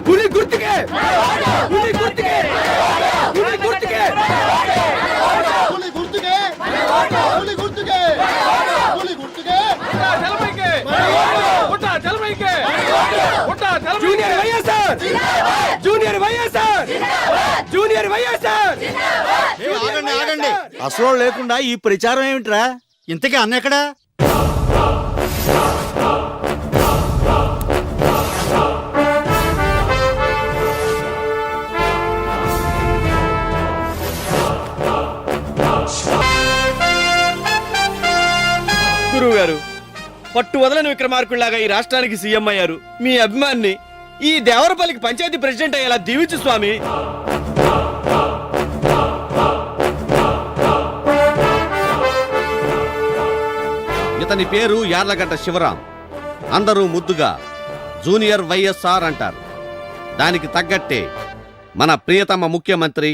పులి గుర్తుకే పులి గుర్తుకే పులి గుర్తుకే పులి గుర్తుకే పులి గుర్తుకే పులి గుర్తుకే junior YSR junior YSR junior YSR. ఆగండి ఆగండి, అసలు లేకుండా ఈ ప్రచారం ఏమిట్రా? ఇంతకీ అన్న ఎక్కడా? గురువు గారు, పట్టు వదలని విక్రమార్కుల్లాగా ఈ రాష్ట్రానికి సీఎం అయ్యారు. మీ అభిమాన్ని ఈ దేవరపల్లికి పంచాయతీ ప్రెసిడెంట్ అయ్యేలా దీవించు స్వామి. ఇతని పేరు యార్లగడ్డ శివరాం. అందరూ ముద్దుగా జూనియర్ వైఎస్ఆర్ అంటారు. దానికి తగ్గట్టే మన ప్రియతమ ముఖ్యమంత్రి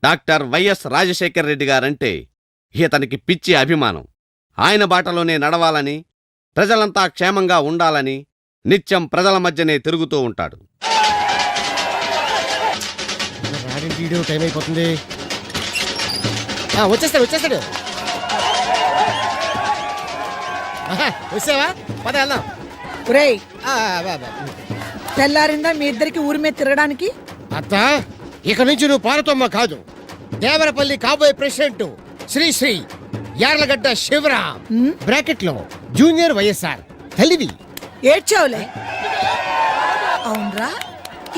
doctor YS Rajasekhar Reddy guarantee ఇతనికి పిచ్చి అభిమానం. ఆయన బాటలోనే నడవాలని, ప్రజలంతా క్షేమంగా ఉండాలని నిత్యం ప్రజల మధ్యనే తిరుగుతూ ఉంటాడు. టైం అయిపోతుంది. వచ్చేస్తాడు వచ్చేస్తాడు. వచ్చావా? పద వెళ్దాం. ఒరేయ్, తెల్లారిందా మీ ఇద్దరికి ఊరి మీద తిరగడానికి? అత్త, ఇక నుంచి నువ్వు పార్వతమ్మ కాదు, దేవరపల్లి కాబోయే ప్రెసిడెంట్ శ్రీ శ్రీ యార్లగడ్డ శివరాం బ్రాకెట్ లో జూనియర్ వైఎస్ఆర్ తల్లివి. ఏడ్చావులే. అవునరా,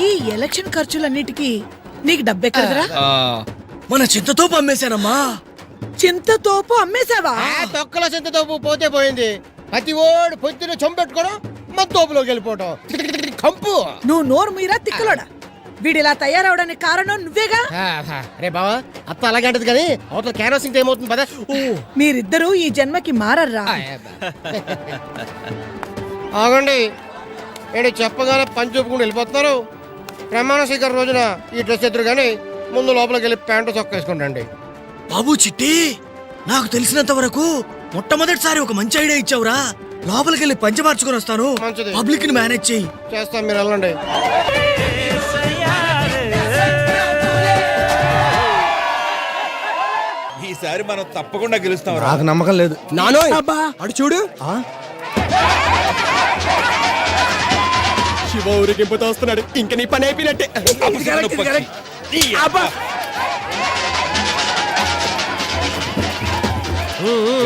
ఈ ఎలక్షన్ ఖర్చులన్నిటికీ నీకు డబ్బెక్కడరా? మన చింతతోపు అమ్మేశానమ్మా. చింతతోపు అమ్మేశావా? తొక్కల చింతతోపు పోతే పోయింది. ప్రతి ఓడు పొద్దున చొంపెట్టుకోవడం, మన తోపులోకి వెళ్ళిపోవడం కంపు. నువ్వు నోరు మీరా తిక్కలోడా. వీడిలా తయారవడానికి కారణం నువ్వేగా. రే బావా, అత్త అలాగంటది కానీ అవతల క్యారోసింగ్ ఏమవుతుంది పదా. మీరిద్దరూ ఈ జన్మకి మారర్రా. ఆగండి, ఏంటి చెప్పగానే పని చూపుకుంటూ వెళ్ళిపోతున్నారు? ప్రమాణ స్వీకారం రోజున ఈ డ్రెస్ ఎదురు కానీ ముందు లోపలికి వెళ్ళి ప్యాంటు చొక్కా వేసుకుంటండి. బాబు చిట్టి, నాకు తెలిసినంత వరకు మొట్టమొదటిసారి ఒక మంచి ఐడియా ఇచ్చావురా. లోపలికి వెళ్ళి పంచ మార్చుకొని వస్తాను. మంచిది. పబ్లిక్ ని మేనేజ్ చెయ్యి. చేస్తాం, మీరు వెళ్ళండి. ఈసారి మనం తప్పకుండా గెలుస్తాం. నాకు నమ్మకం లేదు. నానో అడు చూడు, శివ ఊరికింపుతో వస్తున్నాడు. ఇంక నీ పని అయిపోయినట్టే.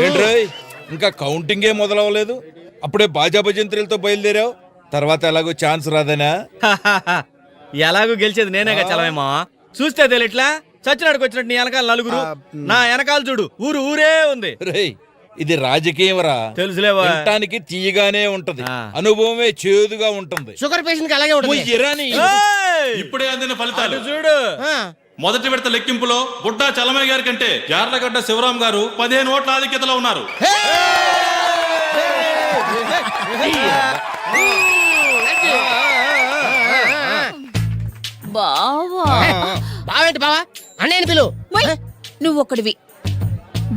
ఏంట్రోయ్, ఇంకా కౌంటింగే మొదలవ్వలేదు, అప్పుడే బాజా భజంత్రులతో బయలుదేరావు. తర్వాత ఎలాగో ఛాన్స్ రాదనా? ఎలాగో గెలిచేది నేనేగా చలవేమా. చూస్తే తెలియట్లా, చచ్చినాడుకు వచ్చినట్టు నీ వెనకాల నలుగురు, నా వెనకాల చూడు ఊరు ఊరే ఉంది. రేయ్, ఇది రాజకీయం రా. తెలుసులేవా, వినటానికి తీయగానే ఉంటది, అనుభవమే చేదుగా ఉంటుంది. షుగర్ పేషెంట్ అలాగే ఉంటుంది. ఇప్పుడే అందిన ఫలితాలు చూడు. మొదటి విడత లెక్కింపులో బుడ్డా చలమయ్య గారి కంటే యార్లగడ్డ శివరాం గారు 15 ఓట్ల ఆధిక్యతలో ఉన్నారు. బావేంటి బావా, అన్నయ్యని పిలు. నువ్వొకడివి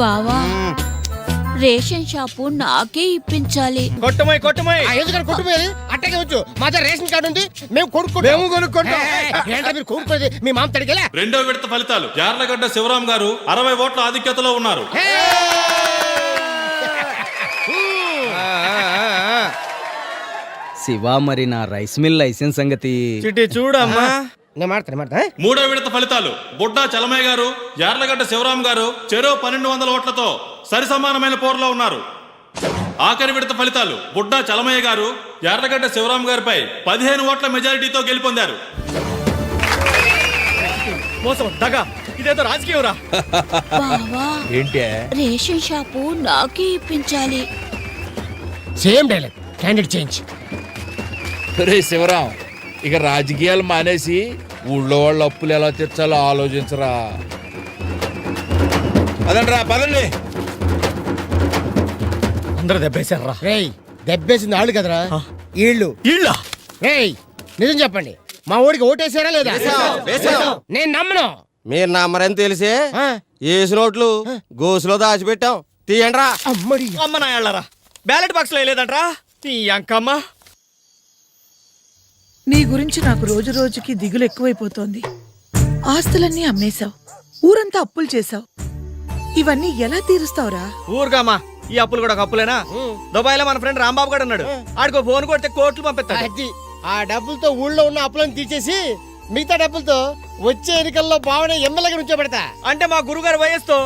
బావా. రేషన్ షాపు నాకే ఇప్పించాలి. కొట్టమోయ్ కొట్టమోయ్. ఎందుకని కొట్టుపోయేది? అట్టగే వచ్చు, మా దగ్గర రేషన్ కార్డు ఉంది, మేము కొనుక్కుంటాం. ఏంటో మీరు కొనుక్కోలేదు, మీ మామ తడిగలే. రెండో విడత ఫలితాలు యార్లగడ్డ శివరాం గారు 60 ఓట్ల ఆధిక్యతలో ఉన్నారు. శివ, మరి నా రైస్ మిల్ లైసెన్స్ సంగతి? చిట్టి చూడమ్మా. నేను మాడతా. మూడో విడత ఫలితాలు బుడ్డా చలమయ్య గారు యార్లగడ్డ శివరాం గారు చెరో 1200 ఓట్లతో సరి సమానమైన పోరులో ఉన్నారు. ఆఖరి విడత ఫలితాలు బుడ్డా చలమయ్య గారు యార్లగడ్డ శివరాం గారిపై 15 ఓట్ల మెజారిటీతో గెలుపొందారు. మోసం, దగా, ఇదేదో రాజకీయం రా. బావా, ఏంటే రేషన్ షాపు నాకే ఇప్పించాలి. Same dialogue, candidate change. రే శివరాం, ఇక రాజకీయాలు మానేసి ఊళ్ళో వాళ్ళ అప్పులు ఎలా తీర్చాలో ఆలోచించరా. అదండ్రా, పదండి. అందరూ దెబ్బేశారు రా. రేయ్, దెబ్బేసింది ఆళ్ళు కదరా, ఈళ్ళు. రేయ్, నిజం చెప్పండి, మా ఊడికి ఓటేసారా లేదా? నేను నమ్మను. మీరు నమ్మరని తెలిసే ఏసు నోట్లు గోసులో దాచిపెట్టాం. తీయండ్రా. అమ్మ నా ఏళ్ళరా, బ్యాలెట్ బాక్స్ లో వేయలేదంట్రా నీ అంకమ్మ. నీ గురించి నాకు రోజు రోజుకి దిగులు ఎక్కువైపోతోంది. ఆస్తులన్నీ అమ్మేశావు, ఊరంతా అప్పులు చేశావు. ఇవన్నీ ఎలా తీరుస్తావురా? ఊరుగామా, ఈ అప్పులు కూడా ఒక అప్పులేనా? దుబాయ్ లో మన ఫ్రెండ్ రాంబాబు గారు ఉన్నాడు. ఆడికో ఫోన్ కొడితే కోట్లు పంపిస్తాడు. అది ఆ డబ్బులతో ఊళ్ళో ఉన్న అప్పులను తీసేసి మిగతా డబ్బులతో వచ్చే ఎన్నికల్లో భావన ఎమ్మెల్యేగా నుంచోబెడతా. అంటే మా గురుగారు వయస్సు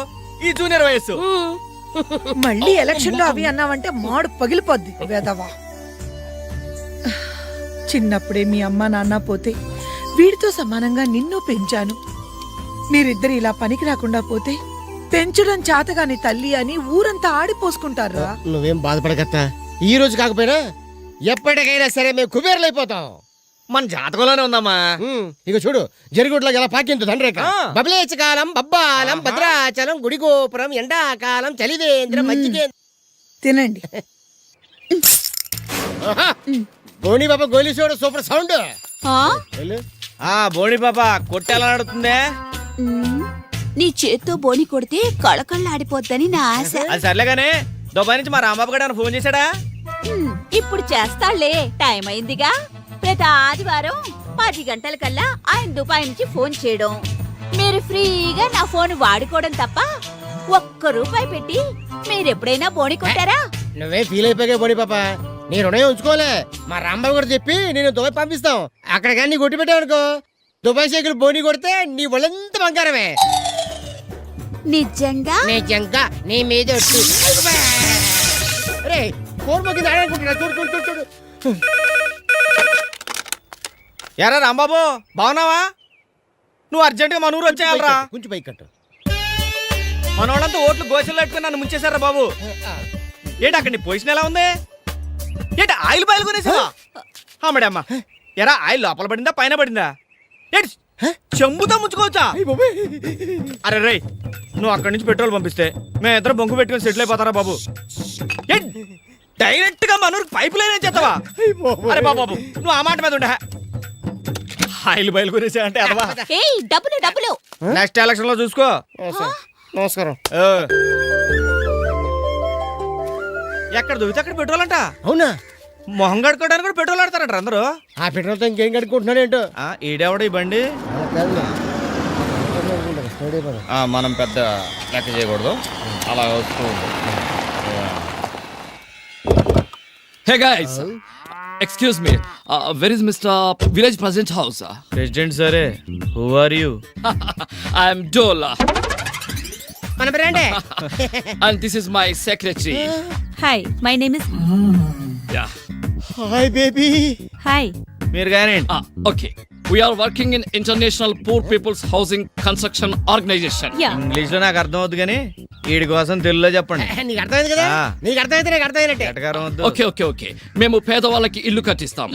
ఈ జూనియర్ వయస్సు. మళ్ళీ ఎలక్షన్ లో అవి అన్నావంటే మాడు పగిలిపోద్ది వేదవా. చిన్నప్పుడే మీ అమ్మ నాన్న పోతే వీడితో సమానంగా నిన్ను పెంచాను. మీరిద్దరు ఇలా పనికి రాకుండా పోతే పెంచడం చేతగాని తల్లి అని ఊరంతా ఆడిపోసుకుంటారా? నువ్వేం బాధపడకత్తా, ఈ రోజు కాకపోయినా ఎప్పటికైనా సరే మేము కుబేర్లైపోతాం. మన జాతకంలోనే ఉందమ్మా. ఇక చూడు, జరుగుట్లోకి ఎలా పాకింది తండ్రేక. ఆ. బబలేచకాలం, బబ్బాలం, భద్రాచలం, గుడిగోపురం, ఎండాకాలం, చలివేంద్రం, మజ్జిగేంద్రం. తినండి. గోని బాబా గోలీ చూడు, సూపర్ సౌండ్. ఆ? ఆ బోడి పాప కొట్టేలా నడుతుందే. మ్, నీ చేత్తో బోని కొడితే కళకళ్ళాడిపోద్దని నా ఆశ. అది సర్లేగానే, దుబాయ్ నుంచి మా రాంబాబు గారు ఫోన్ చేశాడా? మ్, ఇప్పుడు చేస్తాళ్లే, టైం అయిందిగా. ప్రతి ఆదివారం 10 గంటలకల్లా ఆయన దుబాయ్ నుంచి ఫోన్ చేయడం, మీరు ఫ్రీగా నా ఫోన్ వాడుకోవడం తప్ప ₹1 పెట్టి మీరెప్పుడైనా బోని కొట్టారా? నువ్వే ఫీల్ అయిపోయా బోని పాప, నీ రుణం ఉంచుకోలే. మా రాంబాబు గారు చెప్పి నేను దుబాయ్ పంపిస్తాం. అక్కడ కానీ నీ కొట్టి పెట్టావనుకో, దుబాయ్ షేకులు బోని కొడితే నీ ఒళ్ళంత బంగారమే. నిజంగా? నిజంగా నీ మీద ఒట్టు. రే ఫోన్ మోగింది, ఆడాలనుకుంటున్నా. చూడు చూడు చూడు చూడు. ఎరా రాంబాబు, బాగున్నావా? నువ్వు అర్జెంటుగా మన ఊరు వచ్చేయాలరా. కొంచెం పైకి కట్టు. మన వాళ్ళంతా ఓట్లు గోచలు పెట్టుకుని నన్ను ముంచేశారా బాబు. ఏంటి అక్కడ నీ పొజిషన్ ఎలా ఉంది? ఏంటి ఆయిల్ బాయిల్ కొనేసావా? అమ్మడమ్మా, ఎరా ఆయిల్ లోపల పడిందా పైన పడిందా? ఏంటి చెంబుతో ముంచుకోవచ్చా? అరే రే, నువ్వు అక్కడి నుంచి పెట్రోల్ పంపిస్తే మేము ఇద్దరు బొంకు పెట్టుకుని సెటిల్ అయిపోతారా బాబు. ఏంటి డైరెక్ట్ గా మన ఊరికి పైప్ లైన్ చేస్తావా? అరే బాబు నువ్వు ఆ మాట మీద ఉండే. ఆయిల్ బాయిల్ కొనేసా అంటే అదవా. ఏయ్, డబ్బులు డబ్బులు. నెక్స్ట్ ఎలక్షన్ లో చూసుకో. నమస్కారం. ఎక్కడ దొరికితే అక్కడ పెట్రోల్ అంట. అవునా? మొహం కడుకోవడానికి కూడా పెట్రోల్ ఆడతారంట అందరూ. ఆ పెట్రోల్తో ఇంకేం కడుక్కుంటున్నాడు ఏంటో. ఈడెవడ ఈ బండి? మనం పెద్ద లెక్క చేయకూడదు, అలా వస్తూ Hey guys, excuse me. Where is Mr. Village President House? President సరే. Who are you? I am Dola, మన బ్రాండే. and this is my secretary. Hi, my name is. Yeah. Hi baby. Hi. మీరు కానీ Okay. We are working in International Poor People's Housing Construction Organization. Yeah. English లో నాకు అర్థం అవుతుంది కానీ వీడి కోసం తెలుగులో చెప్పండి. నీకు అర్థమైంది కదా? ఆ. నీకు అర్థమైతే నాకు అర్థమైనట్టే. ఎటకారం వద్దు. Okay. మేము పేదవాళ్ళకి ఇల్లు కట్టిస్తాం.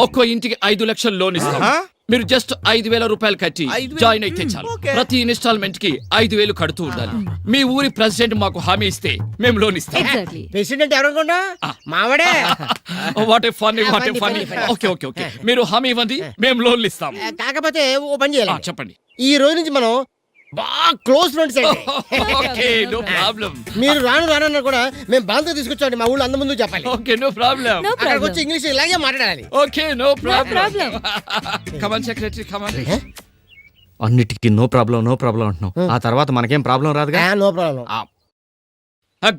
ఒక్కో ఇంటికి 5 లక్షలు లోన్ ఇస్తాం. ఆహా. మీరు జస్ట్ 5,000 రూపాయలు కట్టి 5,000? జాయిన్ అయితే చాలు. ఓకే. ప్రతి ఇన్స్టాల్మెంట్ కి 5,000 కడుతూ ఉండాలి. మీ ఊరి ప్రెసిడెంట్ మాకు హామీ ఇస్తే మేము లోన్ ఇస్తాం. ఎగ్జాక్ట్లీ. ప్రెసిడెంట్ ఎవరనుకున్నా? మావాడే. What a funny funny, funny. Okay మీరు హామీ ఇవ్వండి, మేము లోన్లు ఇస్తాం. కాకపోతే ఓ పని చేయాలి. చెప్పండి. ఈ రోజు నుంచి మనం బాగా క్లోజ్ ఫ్రెండ్స్ అండి. Okay, no problem. మీరు రాను కూడా మేము బాగా తీసుకొచ్చాండి. మా ఊళ్ళో అంద ముందు చెప్పాలి. Okay, no problem. అక్కడికి వచ్చి ఇంగ్లీష్ ఇలాగే మాట్లాడాలి. Okay, no problem. Come on secretary, come on. అన్నిటికీ నో ప్రాబ్లం అంటున్నావు. ఆ తర్వాత మనకేం ప్రాబ్లం రాదుగా. No problem.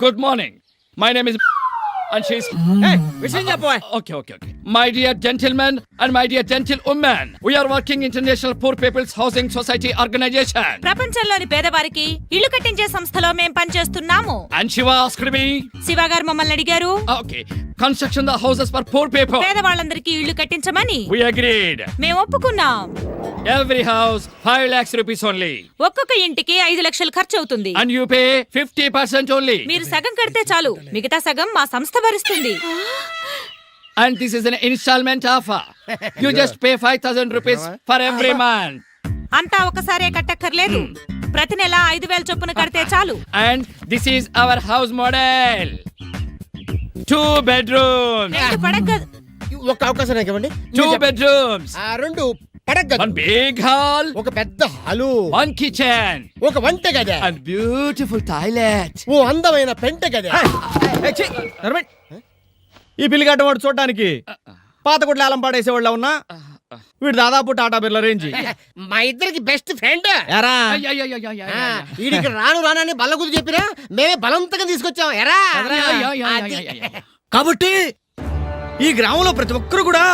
Good morning. My name is and she's విషయం చెప్పు. okay. My dear gentlemen and my dear gentlewomen, we are working International Poor People's Housing Society Organization. ప్రపంచంలోని పేదవారికి ఇల్లు కట్టించే సంస్థలో మేం పనిచేస్తున్నాము. And Shiva asked me. Shiva గారు మమ్మల్ని అడిగారు. Okay, construction the houses for poor people. పేదవాళ్ళందరికీ ఇల్లు కట్టించమని. We agreed. మేము ఒప్పుకున్నాం. Every house 5 lakhs rupees only. ఒక్కొక్క ఇంటికి 5 లక్షలు ఖర్చు అవుతుంది. And you pay 50% only. మీరు సగం కడితే చాలు, మిగతా సగం మా సంస్థ భరిస్తుంది. And this is an installment offer. You just pay 5,000 rupees for every month. అంతా ఒకసారే కట్టక్కర్లేదు, ప్రతి నెల 5,000 చొప్పున కడితే చాలు. And this is our house model. 2 bedrooms. 2 పడగ- ఒక అవకాశం నాకు ఇవ్వండి. 2 bedrooms. 2 పడగ. 1 big hall. ఒక పెద్ద హాలు. 1 kitchen. ఒక వంట గది. And beautiful toilet. ఓ అందమైన పెంట గది. ఈ బిల్లు కట్టవాడు చూడటానికి పాత గుడ్లు ఏలం పాడేసేవాళ్ళ ఉన్నా వీడు దాదాపు టాటా బిర్లా రేంజ్. మా ఇద్దరికి బెస్ట్ ఫ్రెండ్. ఎరా వీడికి రాను రానని బల్ల గురించి చెప్పినా మేమే బలవంతంగా తీసుకొచ్చాం. ఎరా అది. కాబట్టి ఈ గ్రామంలో ప్రతి ఒక్కరు కూడా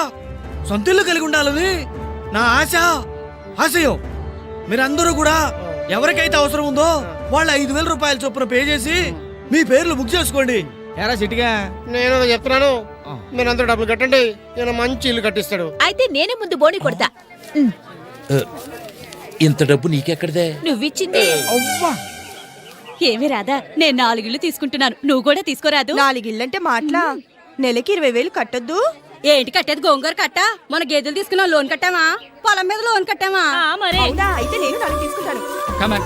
సొంత ఇల్లు కలిగి ఉండాలని నా ఆశయం. మీరందరూ కూడా ఎవరికైతే అవసరం ఉందో వాళ్ళ 5,000 రూపాయల చొప్పున పే చేసి మీ పేర్లు బుక్ చేసుకోండి. ఎరా సిటిగా నేను చెప్తున్నాను, మీరందరూ డబ్బులు కట్టండి, నేను మంచి ఇల్లు కట్టిస్తాడు. అయితే నేనే ముందు బోని కొడతా. ఇంత డబ్బు నీకెక్కడిదే? నువ్విచ్చింది. ఏమి రాదా, నేను 4 ఇళ్ళు తీసుకుంటున్నాను, నువ్వు కూడా తీసుకోరాదు. 4 ఇల్లంటే మాటలా? నెలకి 20,000 కట్టొద్దు. ఏంటి కట్టేది? గోంగూర కట్టా? మన గేదెలు తీసుకున్న లోన్ కట్టామా? పొలం మీద లోన్ కట్టామా? అవునా? అయితే నేను 4 తీసుకుంటాను.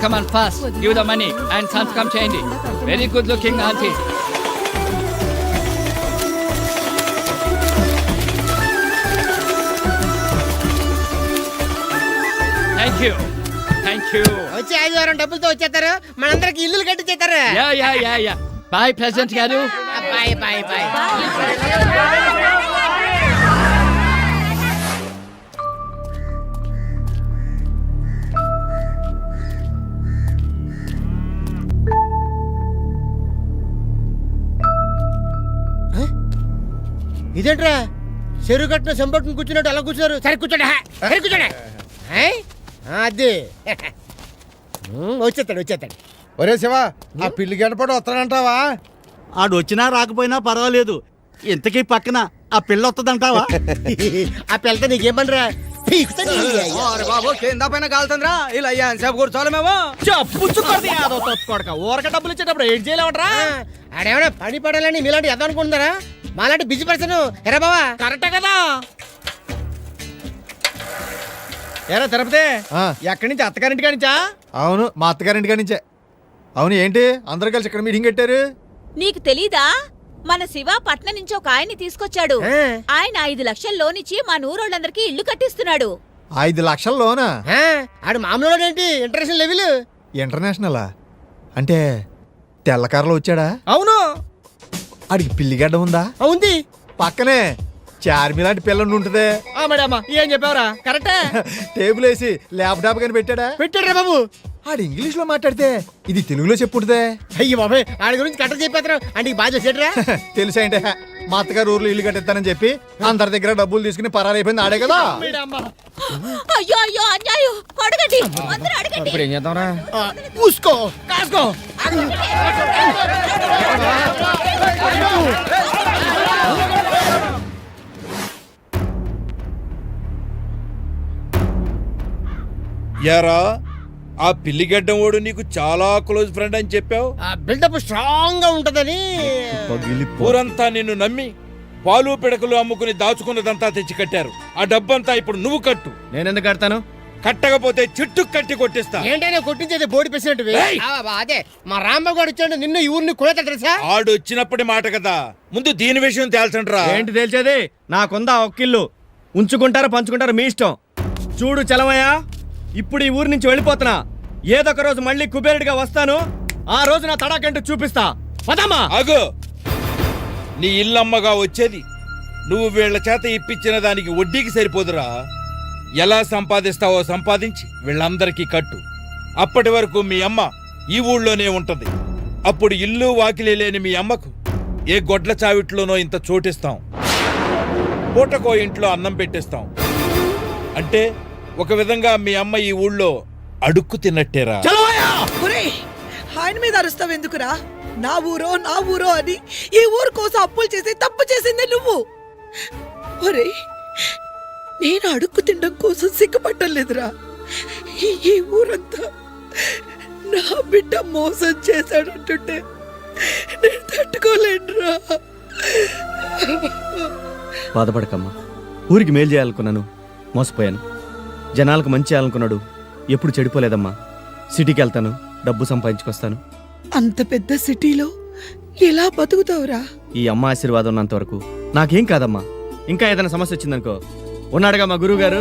Come on, fast. Give the money and సంతకం చేయండి. Very good looking auntie. Thank you. వచ్చే ఆదివారం డబ్బులతో వచ్చేస్తారు, మనందరికి ఇల్లు కట్టించేస్తారు. Yeah. Bye, President గారు. బాయ్. ఇదేంట్రా చెరువు కట్టిన సంపట్టును కూర్చున్నట్టు అలా కూర్చున్నారు. సరే కూర్చోండి. అది వచ్చేస్తాడు. ఒరే శివ, ఆ పిల్లి గడపడు వస్తాడంటావా? ఆడు వచ్చినా రాకపోయినా పర్వాలేదు, ఇంతకీ పక్కన ఆ పిల్ల వస్తుందంటావా? ఆ పిల్లతో నీకేమనరా? బాబు కింద పైన కాలుతుందిరా, ఇలా సేపు కూర్చోవాలి మేము. పుచ్చుకోండి యాదో తొత్తుకోడక. ఊరక డబ్బులు ఇచ్చేటప్పుడు ఏం చేయలేమంటరా? ఆడేమన్నా పని పడాలని మీలాంటి ఎద అనుకుంటున్నారా? మాలాంటి బిజీ పర్సన్. ఎరా బావా, కరెక్టే కదా. ఎరా తిరుపతి, ఎక్కడి నుంచి? అత్తగారింటికా నుంచా? అవును, మా అత్తగారింటికా నుంచే. అవును, ఏంటి అందరూ కలిసి ఇక్కడ మీటింగ్ పెట్టారు? నీకు తెలీదా? మన శివ పట్నం నుంచి ఒక ఆయన్ని తీసుకొచ్చాడు. ఆయన 5 లక్షలు లోన్ ఇచ్చి మన ఊరోళ్ళందరికీ ఇల్లు కట్టిస్తున్నాడు. 5 లక్షల లోనా? ఆడు మామూలు ఏంటి, ఇంటర్నేషనల్ లెవెల్. ఇంటర్నేషనలా? అంటే తెల్లకారులో వచ్చాడా? అవును. ఆడికి పిల్లిగడ్డ ఉందా? ఉంది పక్కనే చార్మి లాంటి పిల్లని ఉంటదే. మేడమ్మా ఏం చెప్పావరా? కరెక్టే. టేబుల్ వేసి ల్యాప్టాప్ కానీ పెట్టాడా? పెట్టాడు బాబు. ఆడు ఇంగ్లీష్ లో మాట్లాడితే ఇది తెలుగులో చెప్పుంటదే. అయ్యి బాబాయ్, ఆడి గురించి కట్ట చెప్పేస్తారు. అంటే బాగా చేసేట్రా. తెలుసా అంటే మా అత్తగారు ఊర్లో ఇల్లు కట్టిస్తానని చెప్పి అందరి దగ్గర డబ్బులు తీసుకుని పరారైపోయింది ఆడే కదా. అయ్యో అన్యాయం. అడగండి, అందరూ అడగండి. ఇప్పుడు ఏం చేద్దాంరా? మూసుకో, కాసుకో. యారా, ఆ పిల్లిగడ్డం ఓడు నీకు చాలా క్లోజ్ ఫ్రెండ్ అని చెప్పావు. బిల్డప్ స్ట్రాంగ్ గా ఉంటదని ఊరంతా నిన్ను నమ్మి పాలు పిడకలు అమ్ముకుని దాచుకున్నదంతా తెచ్చి కట్టారు. ఆ డబ్బంతా ఇప్పుడు నువ్వు కట్టు. నేనెందుకు కడతాను? కట్టకపోతే చెట్టు కట్టి కొట్టిస్తా. ఏంటనే కొట్టించేది బోడి పెసినట్టు. అదే మా రాంబాబు గారు వచ్చాడు, నిన్ను ఈ ఊరిని కొనేత తెలుసా? ఆడు వచ్చినప్పుడే మాట కదా, ముందు దీని విషయం తేల్చండ్రా. ఏంటి తేల్చేది? నాకుందా ఒక్కిల్లు, ఉంచుకుంటారు పంచుకుంటారు మీ ఇష్టం. చూడు చలమయ్య, ఇప్పుడు ఈ ఊరి నుంచి వెళ్ళిపోతున్నా. ఏదొక రోజు మళ్ళీ కుబేరుడిగా వస్తాను. ఆ రోజు నా తడాకంటూ చూపిస్తా. పదమ్మా. అగో, నీ ఇల్లమ్మగా వచ్చేది నువ్వు వీళ్ల చేత ఇప్పించిన దానికి వడ్డీకి సరిపోదురా. ఎలా సంపాదిస్తావో సంపాదించి వీళ్ళందరికీ కట్టు. అప్పటి వరకు మీ అమ్మ ఈ ఊళ్ళోనే ఉంటది. అప్పుడు ఇల్లు వాకిలి లేని మీ అమ్మకు ఏ గొడ్ల చావిట్లోనో ఇంత చోటిస్తాం, పూటకో ఇంట్లో అన్నం పెట్టేస్తాం. అంటే ఒక విధంగా మీ అమ్మ ఈ ఊళ్ళో అడుక్కు తిన్నట్టేరా. ఆయన మీద అరుస్తావు ఎందుకురా? నా ఊరో అని ఈ ఊరు కోసం అప్పులు చేసి తప్పు చేసిందే నువ్వు. ఒరే, నేను అడుక్కు తినడం కోసం సిగ్గుపట్టలేదురా. ఈ ఊరంతా నా బిడ్డ మోసం చేశాడంటుంటే నేను తట్టుకోలేనురా. బాధపడకమ్మా. ఊరికి మేలు చేయాలనుకున్నాను, మోసపోయాను. జనాలకు మంచి చేయాలనుకున్నాడు, ఎప్పుడు చెడిపోలేదమ్మా. సిటీకి వెళ్తాను, డబ్బు సంపాదించుకొస్తాను. అంత పెద్ద సిటీలో ఎలా బతుకుతావురా? ఈ అమ్మ ఆశీర్వాదం ఉన్నంత వరకు నాకేం కాదమ్మా. ఇంకా ఏదైనా సమస్య వచ్చిందనుకో, ఉన్నాడుగా మా గురువు గారు.